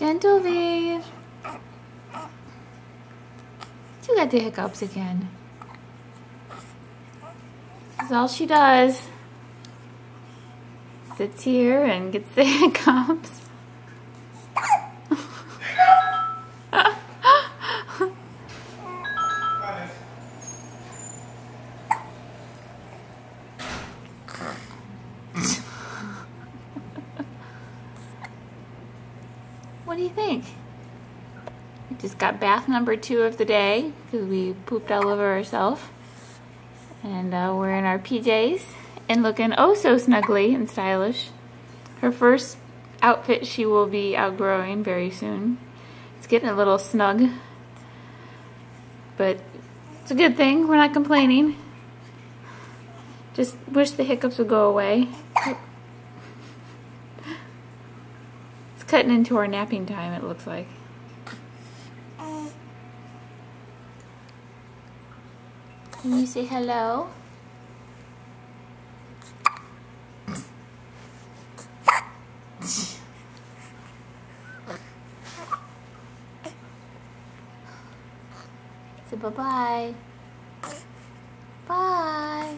Genevieve. You got the hiccups again. This is all she does. Sits here and gets the hiccups. What do you think? We just got bath number 2 of the day because we pooped all over ourselves. And we're in our PJs and looking oh so snuggly and stylish. Her first outfit she will be outgrowing very soon. It's getting a little snug, but it's a good thing. We're not complaining. Just wish the hiccups would go away. It's cutting into our napping time, it looks like. Can you say hello? Say bye-bye. Bye.